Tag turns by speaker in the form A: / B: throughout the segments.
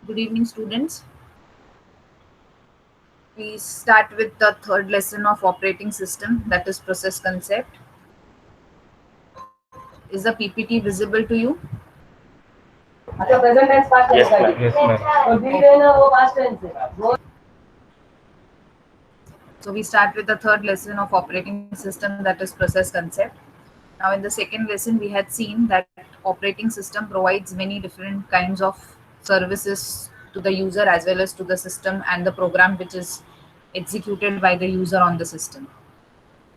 A: Good evening, students. We start with the third lesson of operating system, that is process concept. Is the PPT visible to you?
B: अच्छा present tense past tense
C: Yes,
B: का
C: ma'am.
B: ये और B है ना वो past tense है वो
A: So we start with the third lesson of operating system, that is process concept. Now in the second lesson, we had seen that operating system provides many different kinds of services to the user as well as to the system and the program which is executed by the user on the system.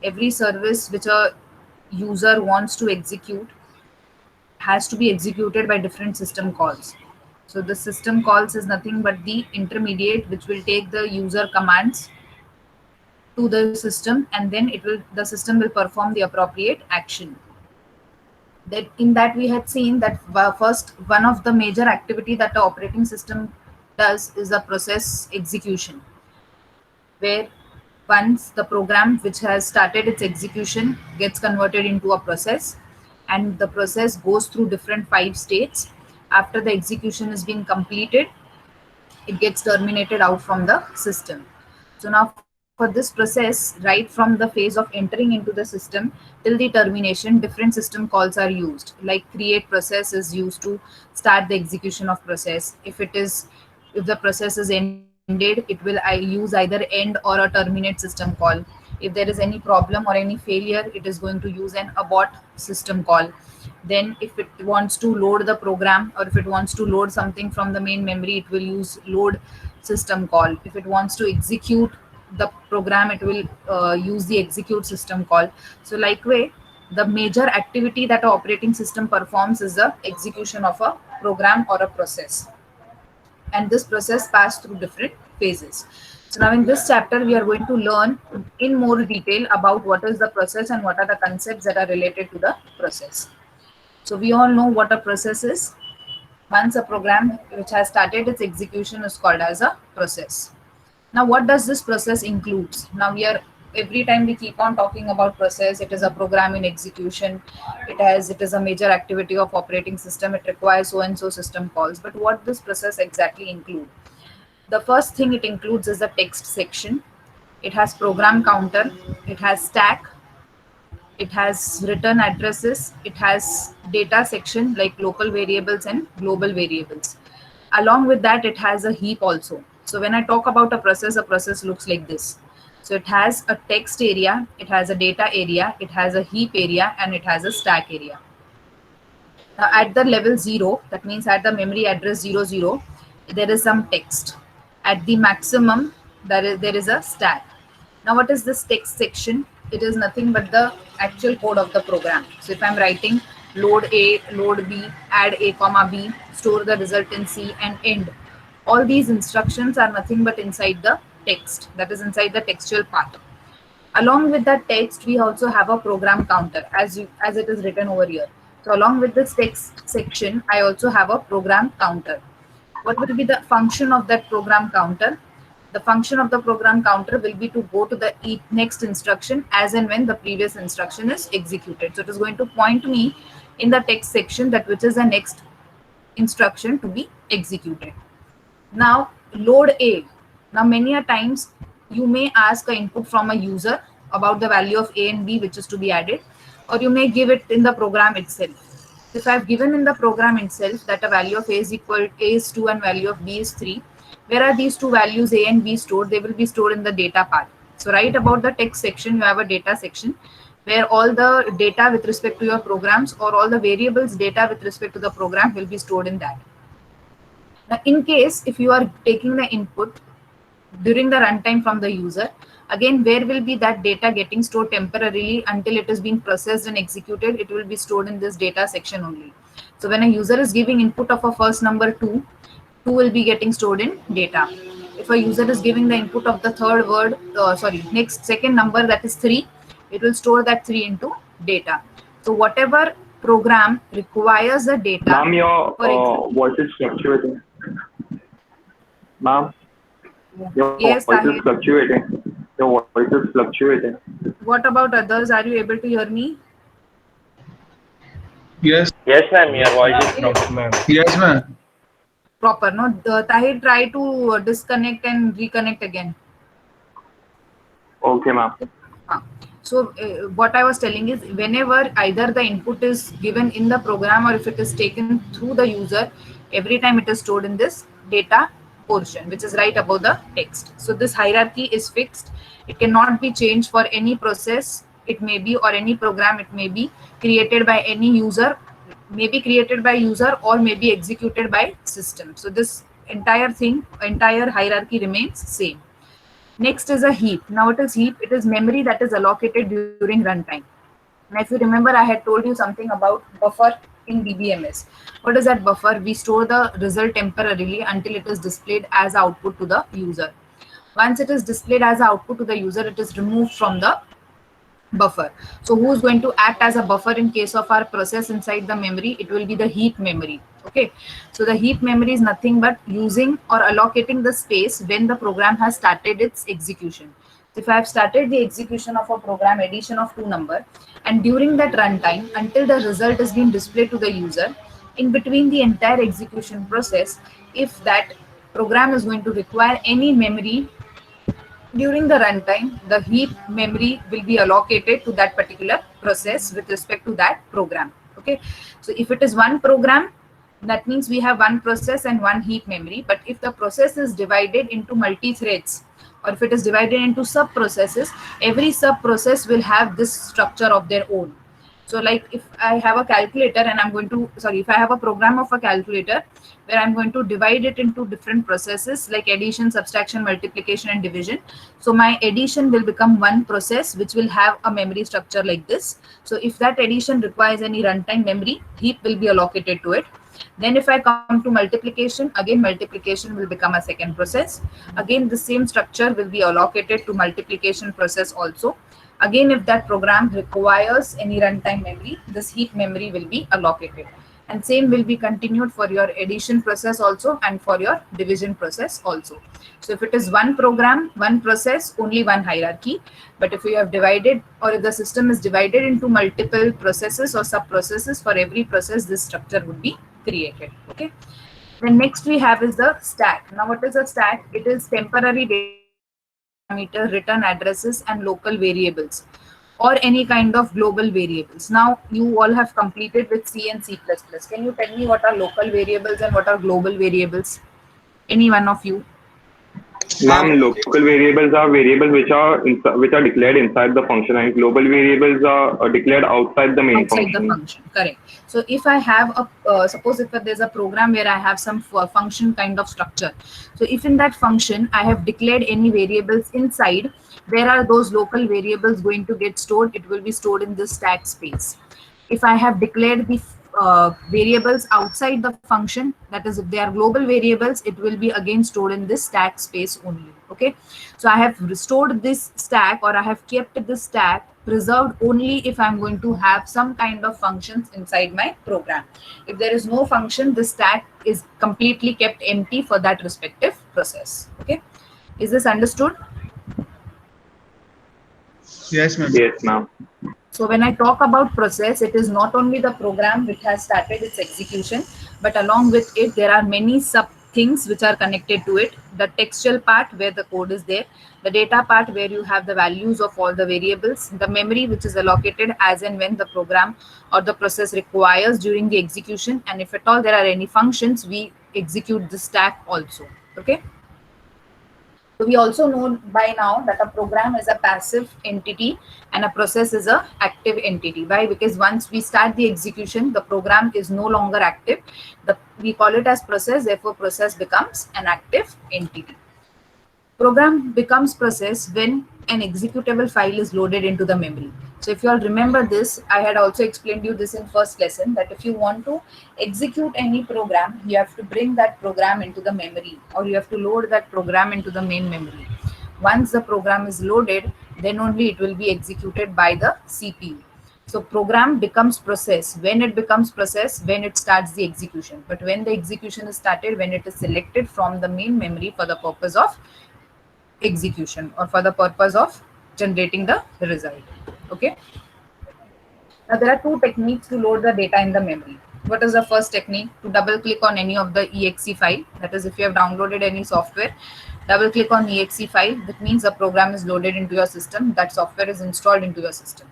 A: Every service which a user wants to execute has to be executed by different system calls. So the system calls is nothing but the intermediate which will take the user commands to the system, and then the system will perform the appropriate action. That in that we had seen that first one of the major activity that the operating system does is the process execution, where once the program which has started its execution gets converted into a process, and the process goes through different 5 states. After the execution is being completed, it gets terminated out from the system. So now for this process, right from the phase of entering into the system till the termination, different system calls are used. Like create process is used to start the execution of process. If the process is ended, it will use either end or a terminate system call. If there is any problem or any failure, it is going to use an abort system call. Then if it wants to load the program or if it wants to load something from the main memory, it will use load system call. If it wants to execute the program, it will use the execute system call. So like way, the major activity that an operating system performs is the execution of a program or a process, and this process passed through different phases. So now in this chapter, we are going to learn in more detail about what is the process and what are the concepts that are related to the process. So we all know what a process is. Once a program which has started its execution is called as a process. Now what does this process includes? Now we are every time we keep on talking about process, it is a program in execution. It is a major activity of operating system. It requires so and so system calls. But what this process exactly include? The first thing it includes is the text section. It has program counter. It has stack. It has return addresses. It has data section like local variables and global variables. Along with that, it has a heap also. So when I talk about a process looks like this. So it has a text area, it has a data area, it has a heap area, and it has a stack area. Now at the level 0, that means at the memory address 00, there is some text. At the maximum, there is a stack. Now what is this text section? It is nothing but the actual code of the program. So if I'm writing load A, load B, add A comma B, store the result in C, and end, all these instructions are nothing but inside the text, that is inside the textual part. Along with that text, we also have a program counter as it is written over here. So along with this text section, I also have a program counter. What will be the function of that program counter? The function of the program counter will be to go to the next instruction as and when the previous instruction is executed. So it is going to point me in the text section that which is the next instruction to be executed. Now load A. Now many a times you may ask an input from a user about the value of A and B which is to be added, or you may give it in the program itself. If I have given in the program itself that a value of A is equal A is 2 and value of B is 3, where are these two values A and B stored? They will be stored in the data part. So right about the text section, you have a data section where all the data with respect to your programs or all the variables data with respect to the program will be stored in that. Now, in case if you are taking the input during the runtime from the user, again, where will be that data getting stored temporarily until it is being processed and executed? It will be stored in this data section only. So when a user is giving input of a first number 2, 2 will be getting stored in data. If a user is giving the input of the third word, next second number that is 3, it will store that 3 into data. So whatever program requires the data,
C: Ma'am, your
A: for example,
C: voice is fluctuating. Ma'am, your voice
A: yes,
C: is
A: Tahir.
C: fluctuating. Your voice is fluctuating.
A: What about others? Are you able to hear me?
D: Yes,
C: Yes, ma'am, your voice is
D: yes, ma'am.
A: proper. No, Tahir, try to disconnect and reconnect again.
C: Okay, ma'am.
A: So what I was telling is, whenever either the input is given in the program or if it is taken through the user, every time it is stored in this data portion, which is right above the text. So this hierarchy is fixed. It cannot be changed for any process. It may be, or any program, it may be created by any user, may be created by user or may be executed by system. So this entire thing, entire hierarchy remains same. Next is a heap. Now it is heap. It is memory that is allocated during runtime. Now if you remember, I had told you something about buffer in DBMS. What is that buffer? We store the result temporarily until it is displayed as output to the user. Once it is displayed as output to the user, it is removed from the buffer. So who is going to act as a buffer in case of our process inside the memory? It will be the heap memory. Okay, so the heap memory is nothing but using or allocating the space when the program has started its execution. So if I have started the execution of a program, addition of 2 number, and during that runtime until the result is being displayed to the user, in between the entire execution process, if that program is going to require any memory during the runtime, the heap memory will be allocated to that particular process with respect to that program. Okay, so if it is one program, that means we have one process and one heap memory. But if the process is divided into multi-threads, or if it is divided into sub-processes, every sub-process will have this structure of their own. So like if I have a calculator and I'm going to, sorry, if I have a program of a calculator where I'm going to divide it into different processes like addition, subtraction, multiplication, and division. So my addition will become one process which will have a memory structure like this. So if that addition requires any runtime memory, heap will be allocated to it. Then if I come to multiplication, again multiplication will become a second process. Again, the same structure will be allocated to multiplication process also. Again, if that program requires any runtime memory, this heap memory will be allocated. And same will be continued for your addition process also and for your division process also. So if it is one program, one process, only one hierarchy. But if you have divided, or if the system is divided into multiple processes or sub-processes, for every process, this structure would be created. Okay. Then next we have is the stack. Now what is a stack? It is temporary data parameter, return addresses, and local variables, or any kind of global variables. Now you all have completed with C and C++. Can you tell me what are local variables and what are global variables? Any one of you?
C: Ma'am, local variables are variables which are declared inside the function, and global variables are declared outside the main
A: Outside
C: function.
A: the function, correct. So if I have a suppose if there's a program where I have some function kind of structure, so if in that function I have declared any variables inside, where are those local variables going to get stored? It will be stored in this stack space. If I have declared the variables outside the function, that is if they are global variables, it will be again stored in this stack space only. Okay, so I have restored this stack, or I have kept this stack preserved only if I'm going to have some kind of functions inside my program. If there is no function, the stack is completely kept empty for that respective process. Okay, is this understood?
D: Yes, ma'am.
C: Yes, ma'am.
A: So when I talk about process, it is not only the program which has started its execution, but along with it, there are many sub things which are connected to it. The textual part where the code is there, the data part where you have the values of all the variables, the memory which is allocated as and when the program or the process requires during the execution. And if at all there are any functions, we execute the stack also. Okay. So we also know by now that a program is a passive entity and a process is a active entity. Why? Because once we start the execution, the program is no longer active. We call it as process, therefore process becomes an active entity. Program becomes process when an executable file is loaded into the memory. So if you all remember this, I had also explained you this in first lesson, that if you want to execute any program, you have to bring that program into the memory, or you have to load that program into the main memory. Once the program is loaded, then only it will be executed by the CPU. So program becomes process when it becomes process, when it starts the execution. But when the execution is started, when it is selected from the main memory for the purpose of execution or for the purpose of generating the result. Okay. Now there are two techniques to load the data in the memory. what is the first technique? To double click on any of the exe file. That is, if you have downloaded any software, double click on exe file. That means the program is loaded into your system. That software is installed into your system.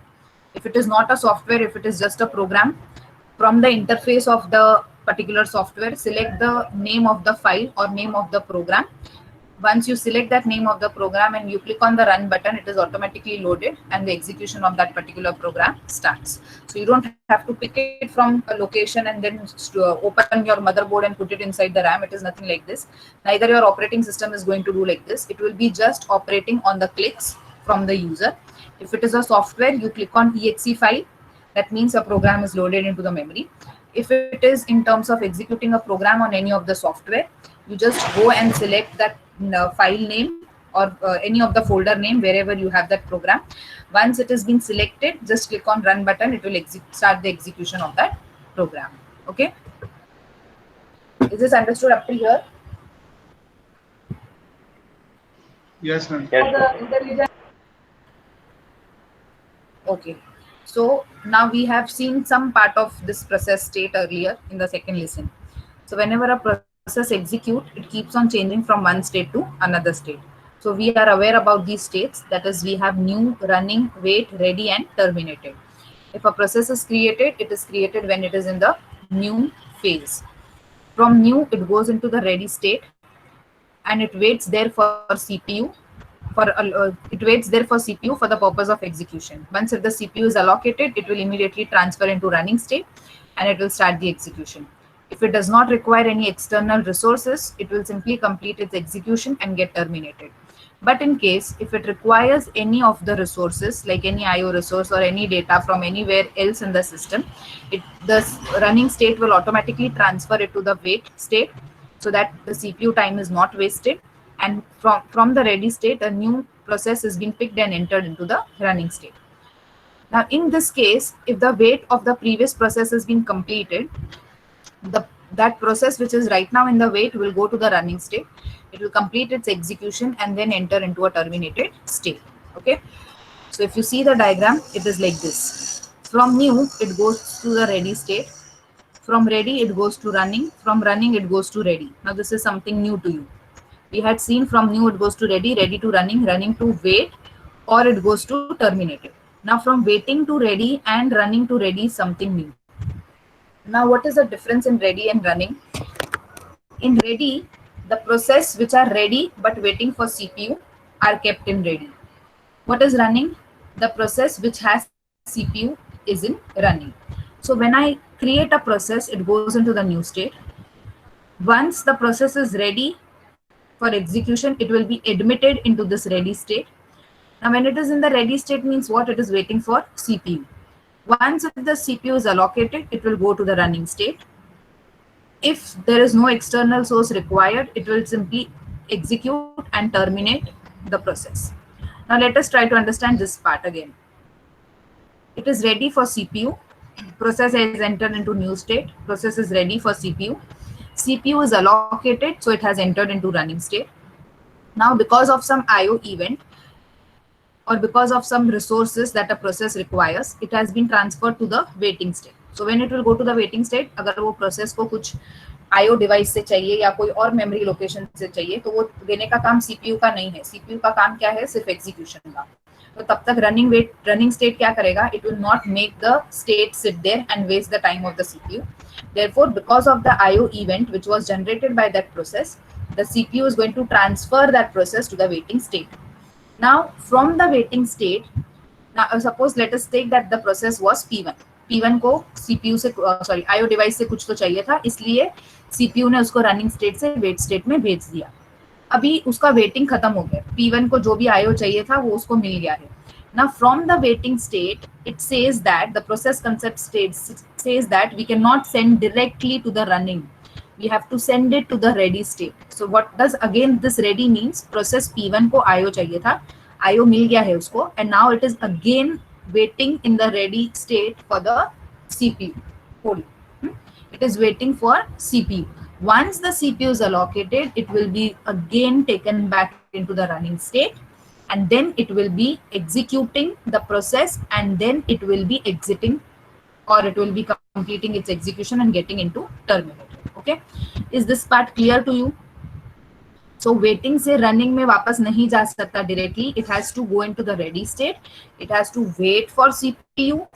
A: If it is not a software, if it is just a program, from the interface of the particular software, select the name of the file or name of the program. Once you select that name of the program and you click on the run button, it is automatically loaded and the execution of that particular program starts. So you don't have to pick it from a location and then open your motherboard and put it inside the RAM. It is nothing like this. Neither your operating system is going to do like this. It will be just operating on the clicks from the user. If it is a software, you click on exe file. That means a program is loaded into the memory. If it is in terms of executing a program on any of the software, you just go and select that file name or any of the folder name wherever you have that program. Once it has been selected, just click on run button. It will start the execution of that program. Okay. Is this understood up to here?
D: Yes, ma'am.
B: Yes.
A: Okay. So now we have seen some part of this process state earlier in the second lesson. So whenever a process execute, it keeps on changing from one state to another state. So we are aware about these states. That is, we have new, running, wait, ready, and terminated. If a process is created, it is created when it is in the new phase. From new, it goes into the ready state, and it waits there for CPU. It waits there for CPU for the purpose of execution. Once if the CPU is allocated, it will immediately transfer into running state and it will start the execution. If it does not require any external resources, it will simply complete its execution and get terminated. But in case if it requires any of the resources, like any IO resource or any data from anywhere else in the system, the running state will automatically transfer it to the wait state so that the CPU time is not wasted. And from the ready state, a new process is being picked and entered into the running state. Now, in this case, if the wait of the previous process has been completed, that process which is right now in the wait will go to the running state. It will complete its execution and then enter into a terminated state. Okay. So if you see the diagram, it is like this. From new, it goes to the ready state. From ready, it goes to running. From running, it goes to ready. Now, this is something new to you. We had seen from new it goes to ready, ready to running, running to wait, or it goes to terminated. Now from waiting to ready and running to ready is something new. Now what is the difference in ready and running? In ready, the process which are ready but waiting for CPU are kept in ready. What is running? The process which has CPU is in running. So when I create a process, it goes into the new state. Once the process is ready for execution, it will be admitted into this ready state. Now when it is in the ready state means what? It is waiting for CPU. Once the CPU is allocated, it will go to the running state. If there is no external source required, it will simply execute and terminate the process. Now let us try to understand this part again. It is ready for CPU. Process has entered into new state. Process is ready for CPU. CPU is allocated, so it has entered into running state. Now, because of some IO event or because of some resources that a process requires, it has been transferred to the waiting state. So when it will go to the waiting state, अगर वो process को कुछ IO device से चाहिए या कोई और memory location से चाहिए, तो वो देने का काम CPU का नहीं है. CPU का काम क्या है? सिर्फ execution का. तो तब तक running state क्या करेगा? It will not make the state sit there and waste the time of the CPU. Therefore, because of the IO event which was generated by that process, the CPU is going to transfer that process to the waiting state. Now, from the waiting state, now suppose let us take that the process was P1. P1 को CPU से IO device से कुछ तो चाहिए था, इसलिए CPU ने उसको running state से wait state में भेज दिया. अभी उसका waiting खत्म हो गया. P1 को जो भी IO चाहिए था वो उसको मिल गया है. Now from the waiting state, it says that the process concept says that we cannot send directly to the running. We have to send it to the ready state. So what does again this ready means? Process P1 को IO चाहिए था, IO मिल गया है उसको, and now it is again waiting in the ready state for the CPU. It is waiting for CPU. Once the CPU is allocated, it will be again taken back into the running state, and then it will be executing the process, and then it will be exiting, or it will be completing its execution and getting into terminated. Okay, is this part clear to you? So waiting से running में वापस नहीं जा सकता directly. It has to go into the ready state. It has to wait for CPU.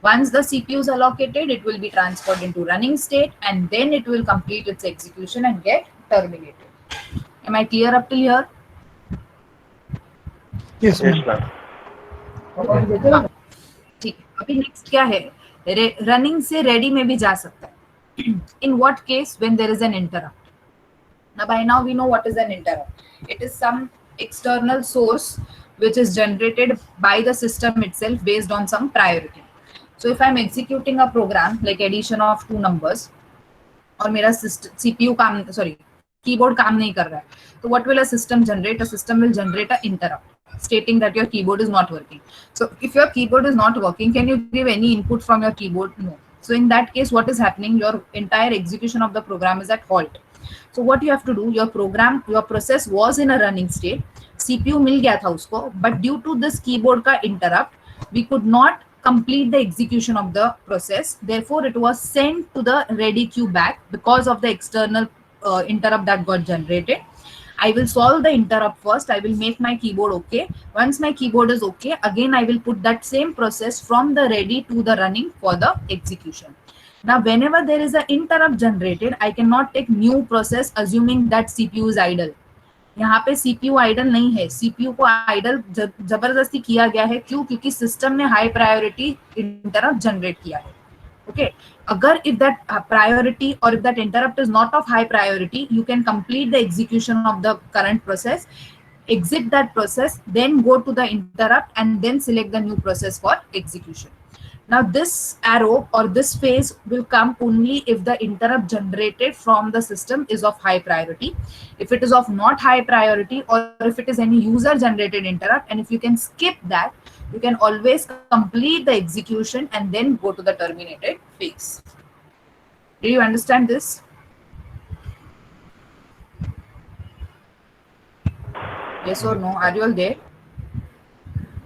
A: Once the CPU is allocated, it will be transferred into running state, and then it will complete its execution and get terminated. Am I clear up till here?
E: Yes,
F: Yes,
E: ma'am.
F: ma'am.
A: ठीक है, अभी next क्या है? Running से ready में भी जा सकता है. In what case? When there is an interrupt. Now by now we know what is an interrupt. It is some external source which is generated by the system itself based on some priority. So if I'm executing a program like addition of two numbers और मेरा CPU काम keyboard काम नहीं कर रहा है, तो what will a system generate? A system will generate an interrupt stating that your keyboard is not working. So if your keyboard is not working, can you give any input from your keyboard? No. So in that case, what is happening? Your entire execution of the program is at halt. So what you have to do, your process was in a running state, CPU मिल गया था उसको, but due to this keyboard का interrupt, we could not complete the execution of the process. Therefore, it was sent to the ready queue back because of the external interrupt that got generated. I will solve the interrupt first. I will make my keyboard okay. Once my keyboard is okay, again I will put that same process from the ready to the running for the execution. Now, whenever there is an interrupt generated, I cannot take new process assuming that CPU is idle. यहाँ पे CPU idle नहीं है. CPU को idle जबरदस्ती किया गया है. क्यों? क्योंकि सिस्टम ने हाई प्रायोरिटी इंटरप्ट जनरेट किया है. Okay, agar if that priority or if that interrupt is not of high priority, you can complete the execution of the current process, exit that process, then go to the interrupt and then select the new process for execution. Now this arrow or this phase will come only if the interrupt generated from the system is of high priority. If it is of not high priority, or if it is any user generated interrupt, and if you can skip that, you can always complete the execution and then go to the terminated phase. Do you understand this? Yes or no? Are you all there?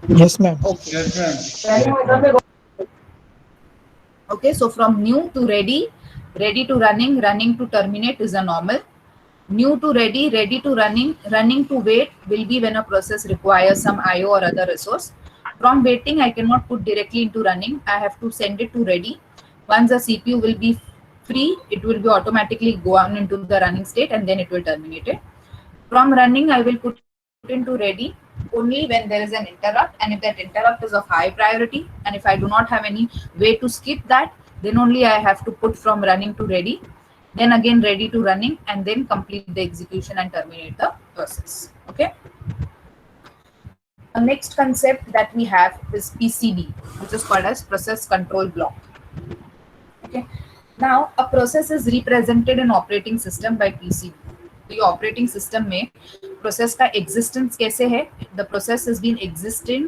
E: Yes, ma'am.
A: Okay.
D: Yes, ma'am.
B: running में सब में
A: Okay, so from new to ready, ready to running, running to terminate is a normal. New to ready, ready to running, running to wait will be when a process requires some IO or other resource. From waiting, I cannot put directly into running. I have to send it to ready. Once the CPU will be free, it will be automatically go on into the running state and then it will terminate it. From running, I will put into ready only when there is an interrupt, and if that interrupt is of high priority, and if I do not have any way to skip that, then only I have to put from running to ready, then again ready to running, and then complete the execution and terminate the process. Okay. The next concept that we have is PCB, which is called as process control block. Okay. Now a process is represented in operating system by PCB. तो ये operating system में process का existence कैसे है? The process is been existing,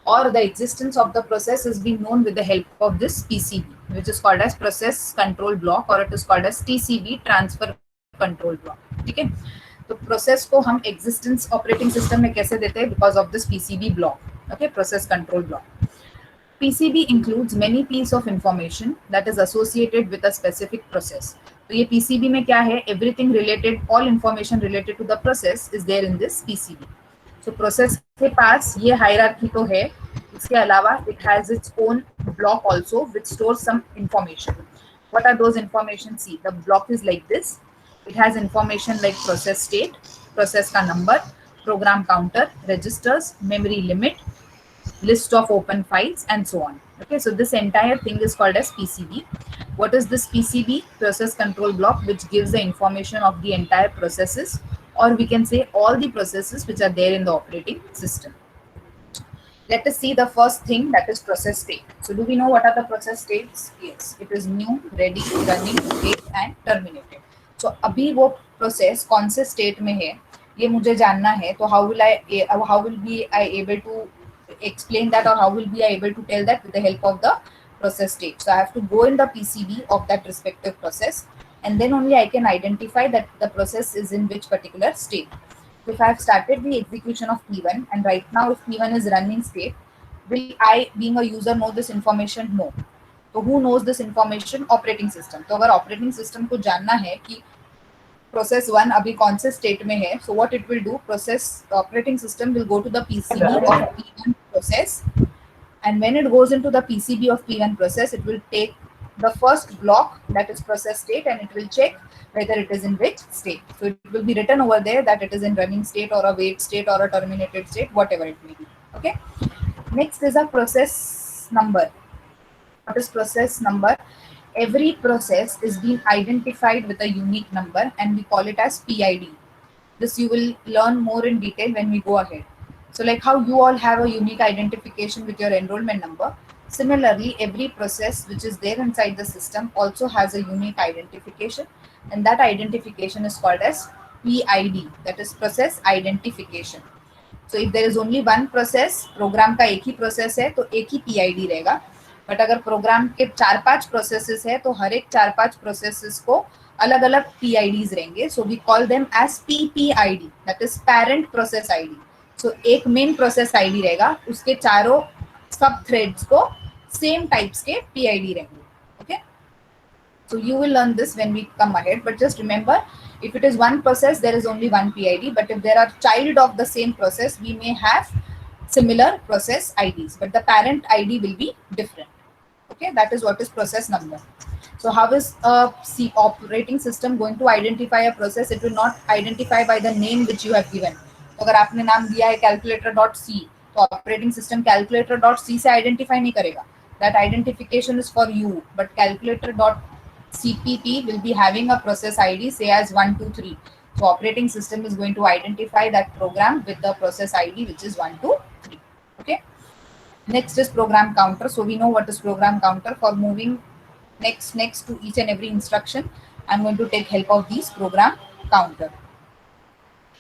A: और the existence of the process is been known with the help of this PCB, which is called as process control block, और it is called as TCB, transfer control block. ठीक है, तो process को हम existence operating system में कैसे देते हैं? Because of this PCB block. Okay, process control block. PCB includes many pieces of information that is associated with a specific process. तो ये PCB में क्या है? Everything related, all information related to the process is there in this PCB. So process के पास ये hierarchy तो है, इसके अलावा it has its own block also which stores some information. What are those information? See, the block is like this. It has information like process state, process का number, program counter, registers, memory limit, list of open files, and so on. Okay, so this entire thing is called as PCB. What is this PCB? Process control block, which gives the information of the entire processes, or we can say all the processes which are there in the operating system. Let us see the first thing, that is process state. So do we know what are the process states? Yes, it is new, ready, running, wait, and terminated. So अभी वो process कौन से state में है ये मुझे जानना है. तो how will be I able to explain that, or how will be I able to tell that? With the help of the process state. So I have to go in the PCB of that respective process, and then only I can identify that the process is in which particular state. So if I have started the execution of P1, and right now if P1 is running state, will I, being a user, know this information? No. तो who knows this information? Operating system. तो अगर operating system को जानना है कि process 1 अभी कौन से स्टेट में है, so what it will do, process operating system will go to the PCB of P1 process, and when it goes into the PCB of P1 process, it will take the first block, that is process state, and it will check whether it is in which state. So it will be written over there that it is in running state or a wait state or a terminated state, whatever it may be. Okay. Next is a process number. What is process number? Every process is being identified with a unique number, and we call it as PID. This you will learn more in detail when we go ahead. So like how you all have a unique identification with your enrollment number, similarly every process which is there inside the system also has a unique identification, and that identification is called as PID, that is process identification. So if there is only one process, program का एक ही process है तो एक ही PID रहेगा, but अगर programme के 4-5 processes है तो हर एक 4-5 प्रोसेसेस को अलग अलग PIDs रहेंगे. So we call them as PPID, that is parent process ID. So एक मेन प्रोसेस आईडी रहेगा, उसके चारों सब थ्रेड्स को सेम टाइप्स के PID रहेंगे. Okay, so you will learn this when we come ahead, but just remember, if it is one process there is only one PID, but if there are child of the same process we may have similar process IDs, but the parent ID will be different. Okay, that is what is process number. So how is a operating system going to identify a process? It will not identify by the name which you have given. तो अगर आपने नाम दिया है calculator.c, तो operating system calculator.c से identify नहीं करेगा. That identification is for you, but calculator.cpp will be having a process ID, say as 1, 2, 3. So operating system is going to identify that program with the process ID which is 1, 2, 3. Okay. Next is program counter. So we know what is program counter. For moving next to each and every instruction, I'm going to take help of these program counter.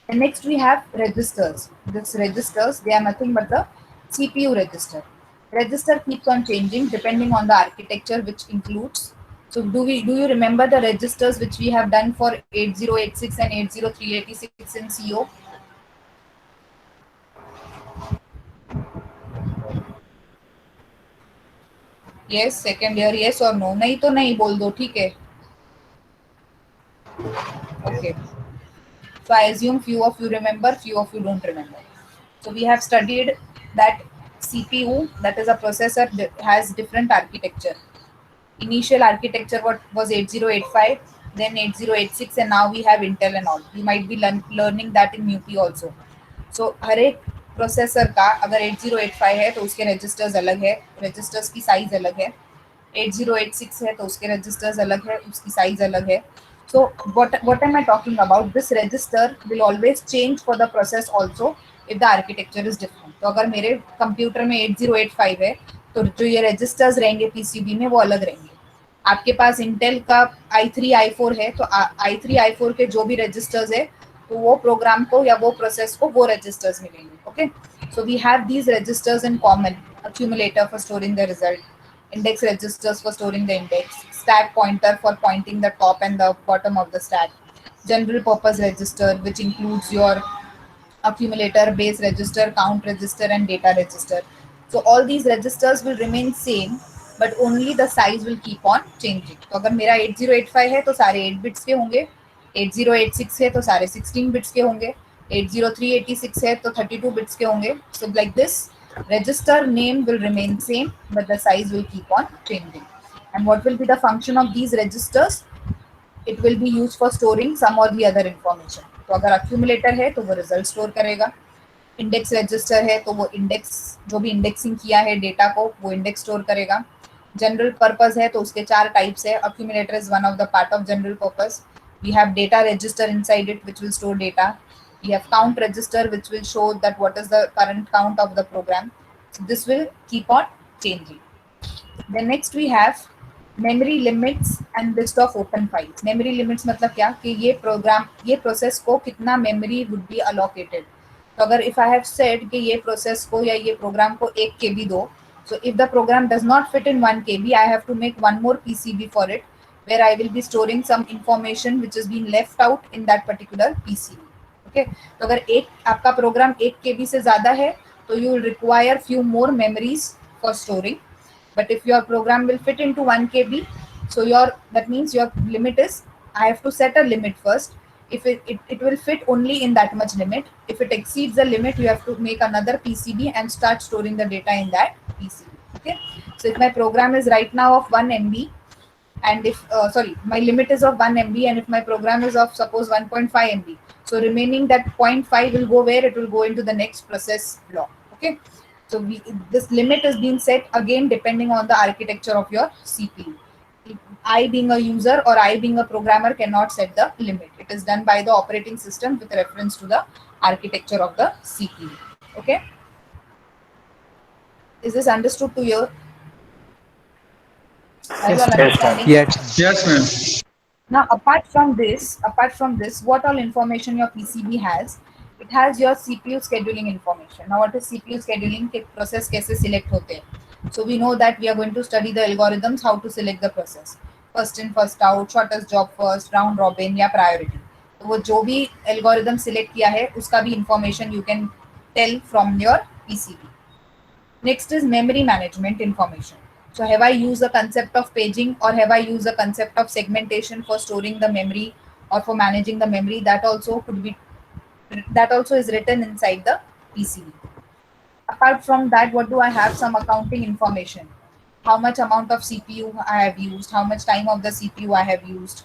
A: And next we have registers. These registers, they are nothing but the CPU register. Register keeps on changing depending on the architecture which includes. So do you remember the registers which we have done for 8086 and 80386 in CO? Yes, second year, yes or no? नहीं तो नहीं बोल दो, ठीक है. Okay. So I assume few of you remember, few of you don't remember. So we have studied that CPU, that is a processor, has different architecture. Initial architecture what was 8085, then 8086, and now we have Intel and all. You might be learning that in UP also. So हर एक processor का अगर 8085 है तो उसके registers अलग है, registers की size अलग है. 8086 है तो उसके रजिस्टर्स अलग है, उसकी साइज अलग है. So what am I talking about? This register will always change for the process also if the architecture is different. तो अगर मेरे कंप्यूटर में 8085 है तो जो ये रजिस्टर्स रहेंगे PCB में वो अलग रहेंगे. आपके पास इंटेल का i3 i4 है तो i3 i4 के जो भी रजिस्टर्स है तो वो प्रोग्राम को या वो प्रोसेस को वो रजिस्टर्स मिलेंगे. Okay, so we have these registers in common. accumulator for storing the result, index registers for storing the index, stack pointer for pointing the top and the bottom of the stack, general purpose register which includes your accumulator, base register, count register and data register. So all these registers will remain same, but only the size will keep on changing. तो अगर मेरा 8085 है तो सारे 8 bits के होंगे, 8086 है तो सारे 16 बिट्स के होंगे, 80386 है तो 32 बिट्स के होंगे. So like this, register name will remain same, but the size will keep on changing. And what will be the function of these registers? It will be used for storing some or the other information. तो अगर accumulator है तो वो result store करेगा, index register है तो वो index जो भी indexing किया है डेटा को वो index store करेगा. General purpose है तो उसके 4 types है. Accumulator is one of the part of general purpose. We have data register inside it which will store data. We have count register which will show that what is the current count of the program. So this will keep on changing. Then next we have memory limits and list of open files. Memory limits मतलब क्या कि ये programme ये process को कितना memory would be allocated. तो अगर if I have said कि ये प्रोसेस को या ये प्रोग्राम को 1 KB दो, so if the program does not fit in 1 KB, I have to make one more PCB for it where I will be storing some information which is being left out in that particular PCB. Okay, तो अगर एक आपका programme 1 KB से ज़्यादा है तो you will require few more memories for storing. But if your program will fit into 1 KB, so that means your limit is, I have to set a limit first. If it will fit only in that much limit. If it exceeds the limit, you have to make another PCB and start storing the data in that PCB. Okay. So if my program is right now of 1 MB, and if my limit is of 1 MB, and if my program is of suppose 1.5 MB, so remaining that 0.5 will go where? It will go into the next process block. Okay. So this limit is being set again depending on the architecture of your CPU. I being a user or I being a programmer cannot set the limit. It is done by the operating system with reference to the architecture of the CPU. Okay. Is this understood to you? Are you all understanding?
F: Yes.
D: Yes, ma'am.
A: Now, apart from this, what all information your PCB has? It has your CPU scheduling information. Now, what is CPU scheduling? कि process कैसे select होते हैं? So we know that we are going to study the algorithms, how to select the process. First in, first out, shortest job first, round robin या priority. तो वो जो भी algorithm select किया है, उसका भी information you can tell from your PCB. Next is memory management information. So have I used the concept of paging, or have I used the concept of segmentation for storing the memory or for managing the memory? That also is written inside the PCB. Apart from that, what do I have? Some accounting information. How much amount of CPU I have used, how much time of the CPU I have used,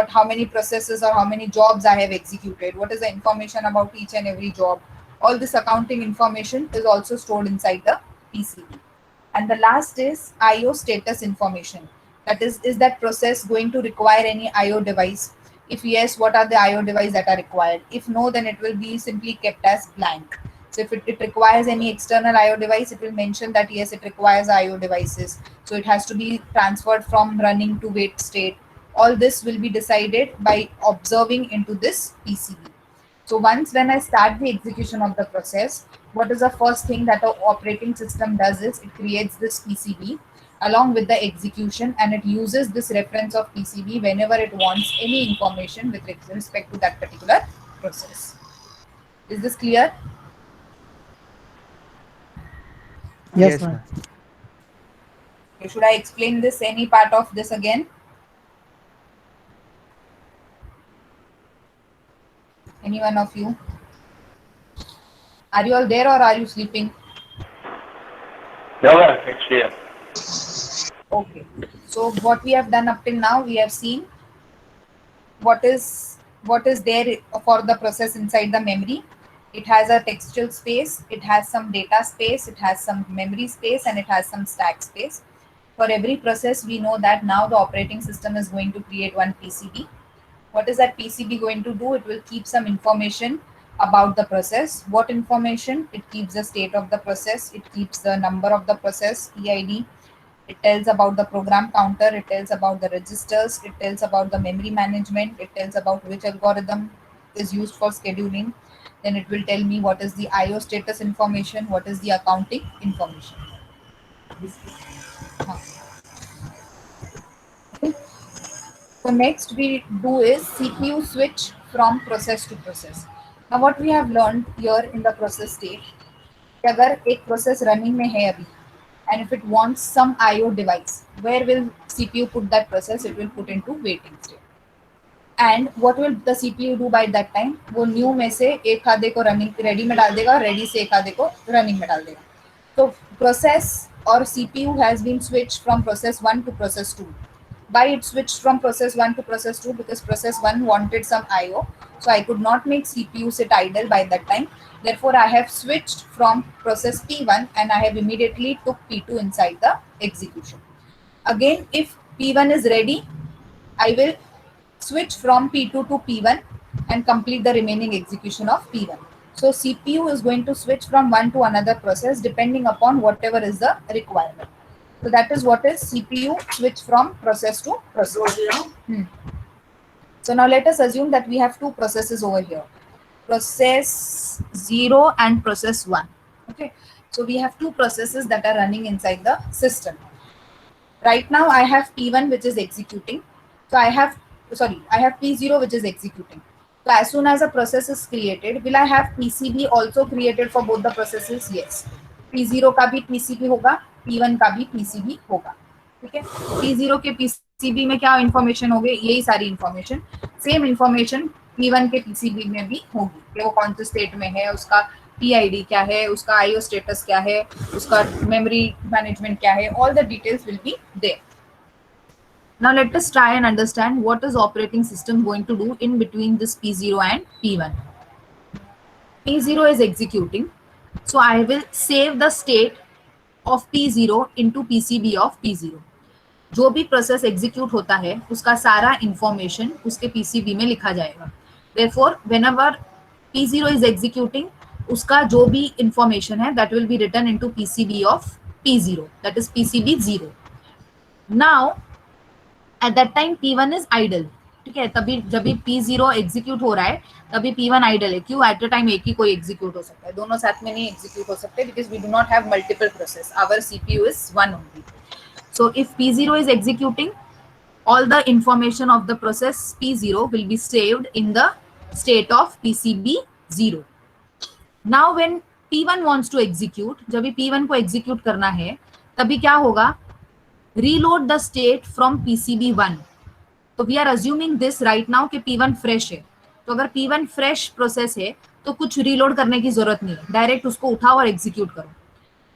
A: how many processes or how many jobs I have executed, what is the information about each and every job. All this accounting information is also stored inside the PCB. And the last is IO status information. That is that process going to require any IO device? If yes, what are the IO devices that are required? If no, then it will be simply kept as blank. So if it requires any external IO device, it will mention that yes, it requires IO devices. So it has to be transferred from running to wait state. All this will be decided by observing into this PCB. So when I start the execution of the process, what is the first thing that the operating system does is it creates this PCB along with the execution, and it uses this reference of PCB whenever it wants any information with respect to that particular process. Is this clear?
E: Yes, ma'am.
A: Okay, should I explain this, any part of this again? Any one of you? Are you all there or are you sleeping?
G: No, ma'am, it's clear.
A: Okay. So what we have done up till now, we have seen what is there for the process inside the memory. It has a textual space, it has some data space, it has some memory space, and it has some stack space. For every process, we know that now the operating system is going to create one PCB. What is that PCB going to do? It will keep some information about the process. What information? It keeps the state of the process, it keeps the number of the process, PID. It tells about the program counter, it tells about the registers, it tells about the memory management, it tells about which algorithm is used for scheduling. Then it will tell me what is the IO status information, what is the accounting information. Okay. So next we do is CPU switch from process to process. Now what we have learned here in the process state, अगर एक process running में है अभी, and if it wants some IO device, where will CPU put that process? It will put into waiting state. And what will the CPU do by that time? वो new में से एक आधे को running ready में डाल देगा, ready से एक आधे को running में डाल देगा. So process or CPU has been switched from process 1 to process 2. Why it switched from process 1 to process 2? Because process 1 wanted some IO. So I could not make CPU sit idle by that time. Therefore, I have switched from process P1 and I have immediately took P2 inside the execution. Again, if P1 is ready, I will switch from P2 to P1 and complete the remaining execution of P1. So CPU is going to switch from one to another process depending upon whatever is the requirement. So that is what is CPU switch from process to process. So now let us assume that we have two processes over here, process 0 and process 1. Okay, so we have two processes that are running inside the system. Right now I have P1 which is executing. So I have P0 which is executing. So as soon as a process is created, will I have PCB also created for both the processes? Yes. P0 का भी PCB होगा P1 का भी PCB होगा, ठीक है। P0 के PCB में क्या इंफॉर्मेशन होगी, यही सारी इंफॉर्मेशन, सेम इंफॉर्मेशन P1 के PCB में भी होगी कि वो कौन से स्टेट में है, उसका PID क्या है, उसका IO स्टेटस क्या है, उसका मेमोरी मैनेजमेंट क्या है, all the details will be there. Now let us try and understand what is operating system going to do in between this P0 and P1. P0 is executing, so I will save the state of P0 into PCB of P0. जो भी process execute होता है उसका सारा information उसके PCB में लिखा जाएगा. Therefore, whenever P0 is executing, उसका जो भी इंफॉर्मेशन है that will be written into PCB of P0, that is PCB 0. Now, at that time P1 is idle, ठीक है. तभी जब भी P0 एग्जीक्यूट हो रहा है तभी P1 आइडल है. क्यों? एट अ टाइम एक ही कोई एग्जीक्यूट हो सकता है, दोनों साथ में नहीं एग्जीक्यूट हो सकते, because we do not have multiple process, our CPU is one only. So if P0 is executing, all the information of the process P0 will be saved in the state of PCB 0. Now when P1 wants to execute, जब भी P1 को execute करना है तभी क्या होगा, reload the state from PCB 1. तो we are assuming this right now कि P1 fresh है, तो अगर P1 fresh process है तो कुछ reload करने की जरूरत नहीं है, डायरेक्ट उसको उठाओ और execute करो,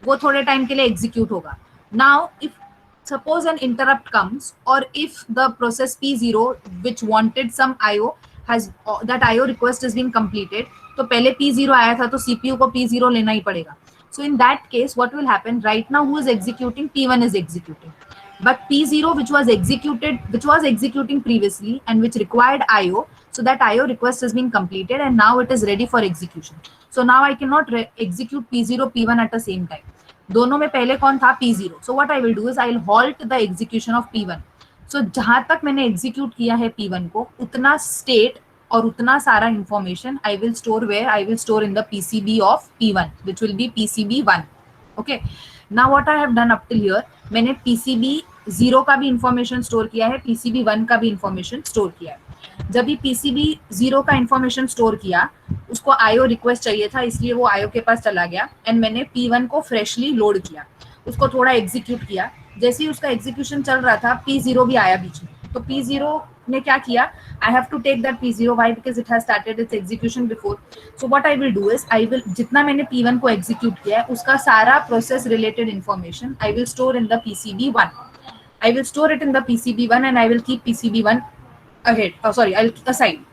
A: वो थोड़े टाइम के लिए execute होगा. Now if suppose an interrupt comes, or if the process P0 which wanted some IO has that IO request has been completed, तो पहले P0 आया था तो CPU को P0 लेना ही पड़ेगा. So in that case what will happen, right now who is executing, P1 is executing, but P0 which was executing previously and which required IO, so that IO request has been completed and now it is ready for execution. So now I cannot execute P0 P1 at the same time. दोनों में पहले कौन था, P0. So what I will do is I will halt the execution of P1. So जहां तक मैंने execute किया है P1 को, उतना state और उतना सारा information I will store where, I will store in the PCB of P1, which will be PCB 1. Okay. Now what I have done up till here, मैंने PCB 0 का भी information store किया है, PCB 1 का भी information store किया है. जब भी PCB 0 का इंफॉर्मेशन स्टोर किया, उसको IO रिक्वेस्ट चाहिए था, इसलिए वो IO के पास चला गया एंड मैंने P1 को फ्रेशली लोड किया, उसको थोड़ा एग्जीक्यूट किया. जैसे ही उसका एग्जीक्यूशन चल रहा था P0 भी आया बीच में, तो P0 ने क्या किया, I have to take that P0, why, because it has started its execution before. So what I will do is, I will जितना मैंने P1 को एग्जीक्यूट किया है उसका सारा process related information I will store in the PCB 1. I will store it in the PCB 1 and I will keep PCB 1 ahead. I'll aside.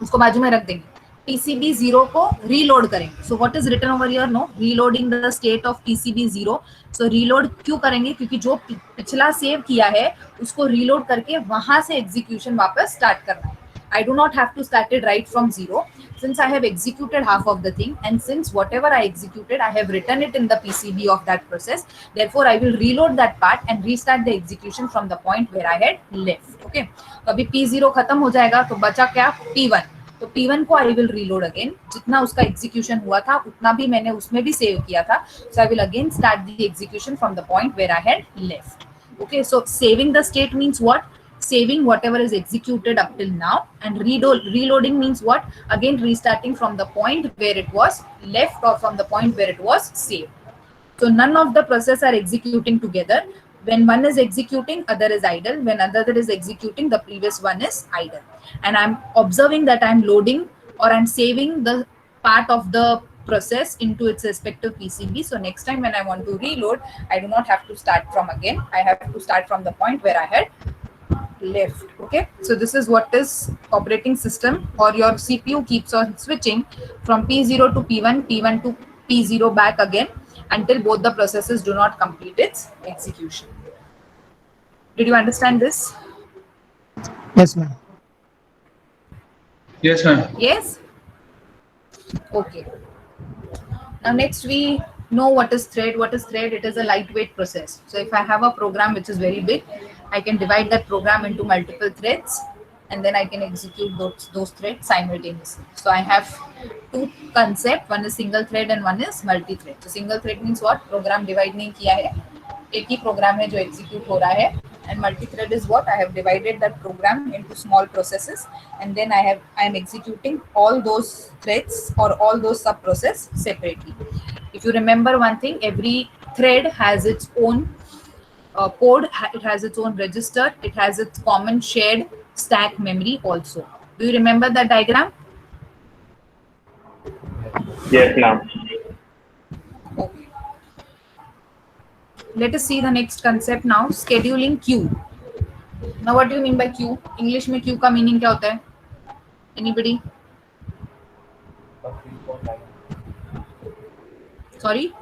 A: उसको बाजू में रख देंगे. PCB 0 को reload करेंगे. So what is written over here? No, reloading the state of PCB 0. So reload क्यों करेंगे? क्योंकि जो पिछला सेव किया है उसको reload करके वहां से execution वापस start करना है. I do not have to start it right from 0, since I have executed half of the thing, and since whatever I executed, I have written it in the PCB of that process. Therefore, I will reload that part and restart the execution from the point where I had left. Okay. तो अभी P0 खत्म हो जाएगा तो बचा क्या, P1. तो P1 को I will reload again. जितना उसका execution हुआ था उतना भी मैंने उसमें भी save किया था. So I will again start the execution from the point where I had left. Okay. So saving the state means what? Saving whatever is executed up till now, and reloading means what? Again restarting from the point where it was left or from the point where it was saved. So none of the process are executing together. When one is executing, other is idle. When other is executing, the previous one is idle. And I'm observing that I'm loading or I'm saving the part of the process into its respective PCB. So next time when I want to reload, I do not have to start from again. I have to start from the point where I had left. Okay, so this is what is operating system, or your CPU keeps on switching from P0 to P1, P1 to P0 back again until both the processes do not complete its execution. Did you understand this?
E: Yes, ma'am.
D: Yes, ma'am.
A: Yes. Okay. Now next we know what is thread. What is thread? It is a lightweight process. So if I have a program which is very big, I can divide that program into multiple threads and then I can execute those threads simultaneously. So I have two concepts. One is single thread and one is multi-thread. So single thread means what? Program divide नहीं किया है, एक ही program है जो execute हो रहा है. And multi-thread is what? I have divided that program into small processes and then I am executing all those threads or all those sub-process separately. If you remember one thing, every thread has its own code, it has its own register, it has its common shared stack memory also. Do you remember that diagram?
C: Yes, ma'am.
A: Okay. Let us see the next concept now, scheduling queue. Now what do you mean by queue? English में queue का meaning क्या होता है? Anybody? Sorry?